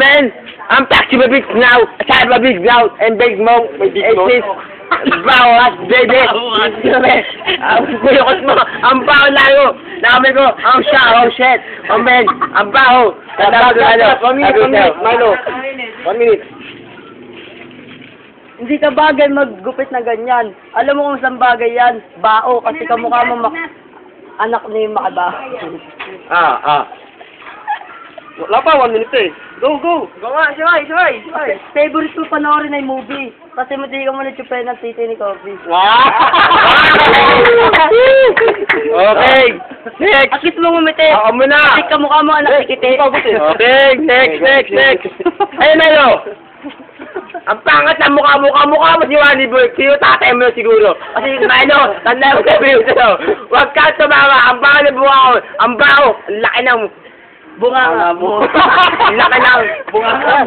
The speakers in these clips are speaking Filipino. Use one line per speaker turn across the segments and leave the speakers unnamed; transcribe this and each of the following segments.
man, I'm back to my big now. I have my big now and big mouth. It is bawat, baby. Kuyukot mo. Ang baho lalo. Nakami ko, ang shit. Oh man, ang baho. 1 minute, Milo. 1 minute.
Hindi ka bagay maggupit na ganyan. Alam mo kung saan bagay yan? Bao, kasi kamukha mo anak ni Makaba.
Wala pa, 1 minute eh. Go.
Go nga, sabay. Favorite mo panoorin ay movie. Kasi hindi ka mo na-chupen ng titi ni Coffee.
Wow! Okay. Next.
Akit mo ngumiti.
Ako muna.
Kasi kamukha mo anak ni Kiti.
Okay, next. Ay, Melo. Ang pangat na mukha mo si Wally Boy. Sino tatay mo siguro? Kasi Melo, tanda mo sabi mo sa'yo. Huwag ka tumama. Ang baho na buha ko. Ang baho. Ang laki ng
bunga mo.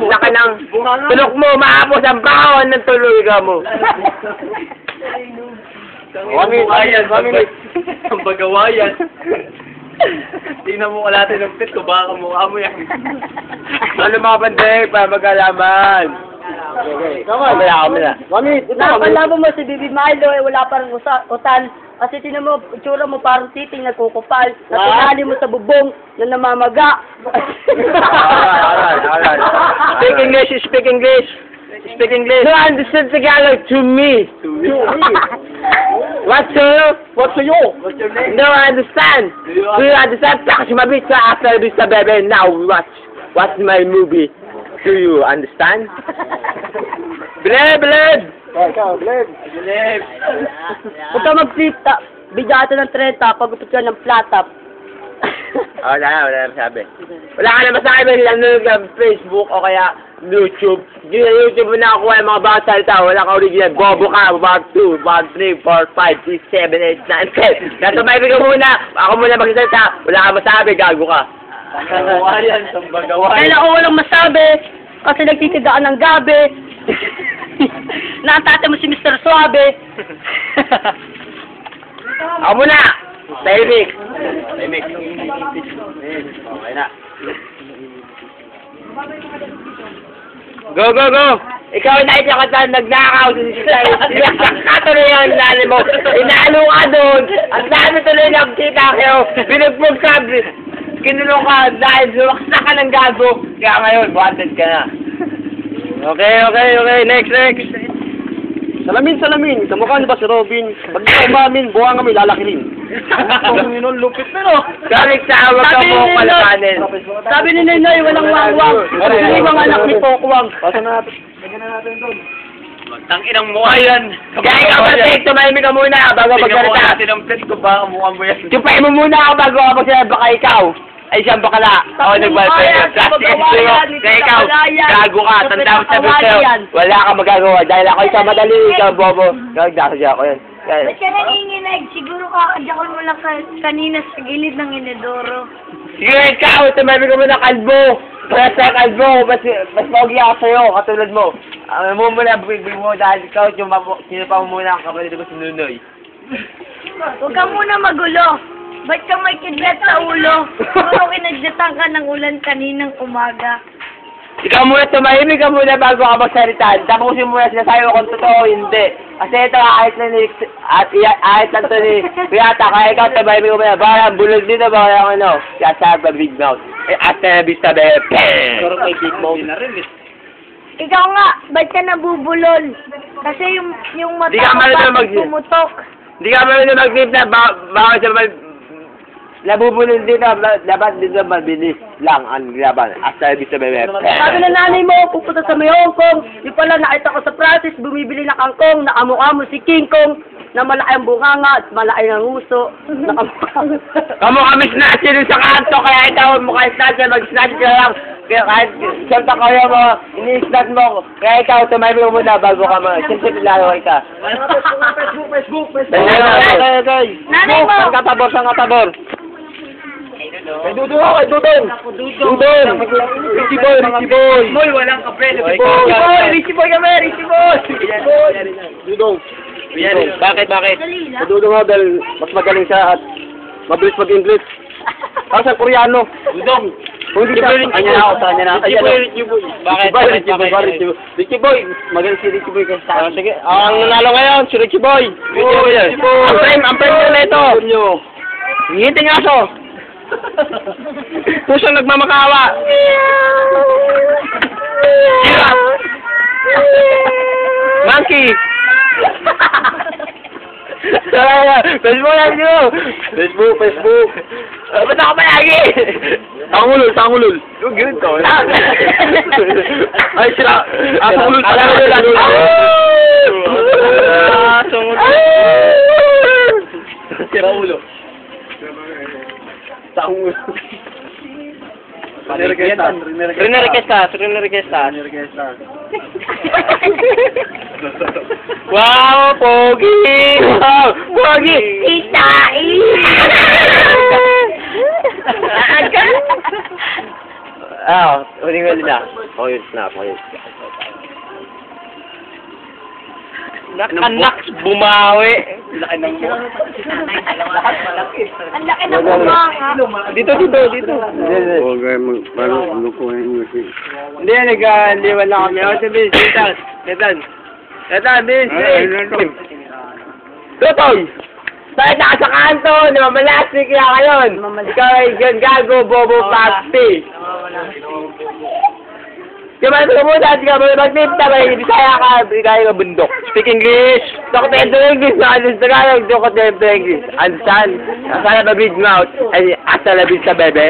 Laki ng tulok mo. Maapos ang baho ng tuloy ka mo. 1 minute.
Ang bagawayan. Tingnan mo kalate ng pit ko, baka mukha mo yan.
Ano mga panday para magkalaman? Okay. Come on. 1 minute.
Nakakalaban mo si Bibi Milo, wala parang utal. Kasi tinan mo, itsura mo parang titing nagkukupal. Natinali mo sa bubong na namamaga.
Alright. Speak English. No, understand Tagalog to me. What's your name? No, I understand. Do you understand? Touch my beat after this baby. Now watch my movie. Do you understand? Bleb.
Huwag ka mag-flip top. Bigyan ng 30, pag-upit ka ng flat top.
Wala na masabi. Wala ka na masabi. Nanonood ka Facebook o kaya YouTube. YouTube mo nakakuha yung mga bawat salita. Wala ka original. Bobo ka. 1, 2, 1, 3, 4, 5, 6, 7, 8, 9, 10. Natumay ka muna. Ako muna magsalita. Wala ka masabi. Gago ka.
Bagawayan, bagawayan.
Kaya ako walang masabi. Kasi nagtitigaan ng gabi. Naatate mo si Mr. Suabe.
Ako muna. Tahimik. Okay na. Go. Ikaw na itakatan, nagnakaw sa sisay. Katuloy ang nani mo. Inalo ka doon. Ang dami tuloy nagkita kayo. Binugbog ka. Kinulong ka dahil sumaksa ka ng gago. Kaya ngayon, wanted ka na. Okay. Next. Salamin. Kamukha niyo ba si Robin? Pag di umamin, buha kami lalakilin.
Ang lupit na no.
Galing sa awag ka mo palakanin.
Sabi ni Ninoy, walang wangwang. Hindi mga anak ni Pokwang.
Tanginang mukha yan.
Kaya ikaw matik, tumahimik ka muna bago
Tingnan mo
magsalita.
natin ang pit ko, baka mukha mo yan.
Tupay mo muna ako bago ako magsalita, baka ikaw. Ay siyang bakala. Ako nagbalpaya. Kaya ikaw, gago ka. Tanda mo sabi sa'yo, wala kang magagawa. Dahil ako isang madali, ikaw bobo. Nagdasa siya ako yan.
Ba't ka nanginginig? Siguro kakadyakon mo lang kanina sa gilid ng inidoro.
Sige, ikaw, tumahimik ka muna kalbo. Para sa kalbo, mas pogi ako sa'yo, katulad mo. Mo muna, bigay mo dahil ikaw, sino pa mo muna ang kapatid ko si Nunoy.
Huwag ka muna magulo. Ba't ka may kidlat sa ulo? Siguro kinagdatan ka ng ulan kaninang umaga.
Ikaw muna, tumahimik ka muna bago ka magsalita. Tapusin mo na sinasabi ko kung totoo o hindi. Kasi ito, ahit lang to ni Piata. Kaya ikaw, tumahimik ka muna. Baka ang bulog dito, baka ang ano. Kaya sa big mouth. At vista, bebe.
Pero may big mouth na rin eh.
Ikaw nga, ba't ka nabubulol? Kasi yung mata
Di ka
mo
marunong
bakit pumutok?
Hindi ka marunong mag-grip na baka siya nabubulol dito. Dapat dito mabilis lang ang laban. After vista, bebe.
Sabi na nanay mo, pupunta sa may Hong Kong. Di pala nakita ko sa Francis, bumibili na kangkong. Nakamukha mo si King Kong. Na malaki ang bunganga at malaki ang uso.
Kamu kami snatcher dun sa kanto, kaya ikaw mukha snatcher, mag-snatch ka lang. Kaya kahit siyempre kaya mo, ini-snatch mo. Kaya ikaw, tumahimik mo muna bago ka mo. Siyempre lalaway ka.
Facebook.
Okay.
Nanay mo!
Saan ka tabor? Kay Dudong! Richie Boy!
Moy, walang kape.
Richie Boy kami! Dudong! Bakit?
Dali lang.
Dudong nga dahil mas magaling siya at mabilis mag-English. Sa Koreano.
Udong.
Hindi ka. Kanya na ako, sa kanya na.
Richie Boy, Richie Boy. Bakit?
Richie Boy. Magaling si Richie Boy kasi sa akin. Sige, ang nanalo ngayon, si Richie Boy.
Richie Boy.
Ang prime nila ito. Ngiting aso. Pusong nagmamakawa. Giraffe. Monkey. Facebook lang nyo. Facebook. Ba't ako palagi? Tangulol. Yung ganun to. Ay, sila. Tangulol.
Sira ulo. Tangulol.
Rinerequesta. Wow, Pogi! Wow, Pogi!
Itai!
Uling na. Oh, yun, snap. Nakanak, bumawi.
Laki ng mo.
Ang laki ng bumanga.
Dito.
Huwag kayo parang lukuhin mo si...
Hindi, nag-liwan lang kami. O, sabi, Etan, bis. Tutoy! Bakit naka sa kanto? Namamalastik ka ngayon. Ikaw ay gago, bobo, pasti. Kaya ka muna, di ka mag-tip na may Bisaya ka, kaya ka bundok. Speak English. Dokotento English, Tagalog, Dokotento English. Understand? Asala ba big mouth? Asala big sa bebe?